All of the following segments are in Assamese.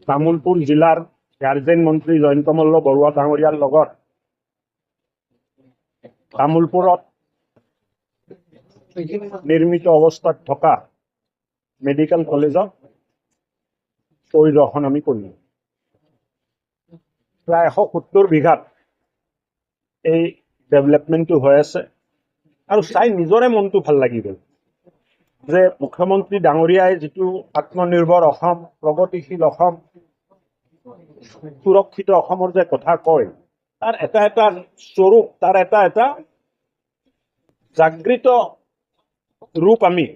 তামুলপুৰ জিলাৰ গাৰ্জেন মন্ত্ৰী জয়ন্ত মল্ল বৰুৱা ডাঙৰীয়াৰ লগত তামুলপুৰত নিৰ্মিত অৱস্থাত থকা মেডিকেল কলেজত পৰিদৰ্শন আমি কৰিলোঁ। প্ৰায় 170 বিঘাত এই ডেভেলপমেণ্টটো হৈ আছে আৰু চাই নিজৰে মনটো ভাল লাগি গ'ল যে মুখ্যমন্ত্ৰী ডাঙৰীয়াই যিটো আত্মনিৰ্ভৰ অসম, প্ৰগতিশীল অসম, সুৰক্ষিত অসমৰ যে কথা কয়, তাৰ এটা এটা স্বৰূপ, তাৰ এটা এটা জাগৃত ৰূপ আমি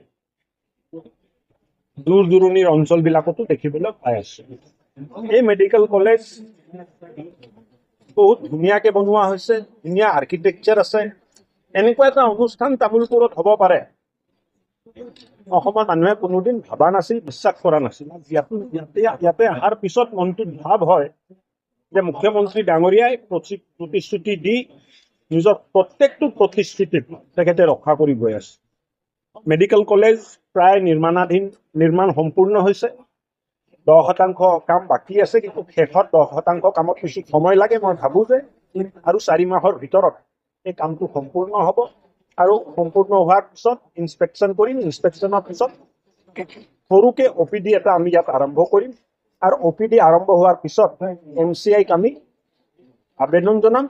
দূৰ দূৰণিৰ অঞ্চলবিলাকতো দেখিবলৈ পাই আছোঁ। এই মেডিকেল কলেজ বহুত ধুনীয়াকৈ বনোৱা হৈছে, ধুনীয়া আৰ্কিটেকচাৰ আছে। এনেকুৱা এটা অনুষ্ঠান তামুলপুৰত হ'ব পাৰে অসমৰ মানুহে কোনোদিন ভাবা নাছিল, বিশ্বাস কৰা নাছিল। ইয়াতে অহাৰ পিছত মনটোত ভাৱ হয় যে মুখ্যমন্ত্ৰী ডাঙৰীয়াই প্ৰতিশ্ৰুতি দি নিজৰ প্ৰত্যেকটো প্ৰতিশ্ৰুতি তেখেতে ৰক্ষা কৰি গৈ আছে। মেডিকেল কলেজ প্ৰায় নিৰ্মাণ সম্পূৰ্ণ হৈছে। 10% কাম বাকী আছে, কিন্তু শেষত 10% কামত কিছু সময় লাগে। মই ভাবোঁ যে আৰু 4 মাহৰ ভিতৰত এই কামটো সম্পূৰ্ণ হ'ব আৰু সম্পূৰ্ণ হোৱাৰ পিছত ইনস্পেকশ্যন কৰিম। ইনস্পেকশ্যনৰ পিছত সৰুকৈ OPD এটা আমি ইয়াত আৰম্ভ কৰিম আৰু OPD আৰম্ভ হোৱাৰ পিছত MCIক আমি আবেদন জনাম।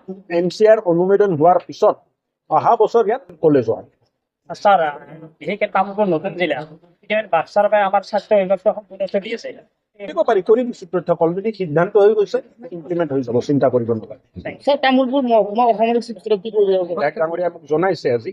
MCIৰ অনুমোদন হোৱাৰ পিছত অহা বছৰ ইয়াত কলেজ হয়। স্যাৰ, বিশেষকৈ তামুলপুৰ নতুন জিলা বাক্সাৰ পৰা আমাৰ স্বাস্থ্য বিভাগটো সম্পূৰ্ণ চলি আছে। কৰিব পাৰি, কৰি দিছোঁ। পৃথক অলৰেডি সিদ্ধান্ত হৈ গৈছে, ইমপ্লিমেণ্ট হৈ যাব, চিন্তা কৰিব নালাগে। স্যাৰ, তামুলপুৰ মহকুমা অসমৰ ডাঙৰীয়াই মোক জনাইছে আজি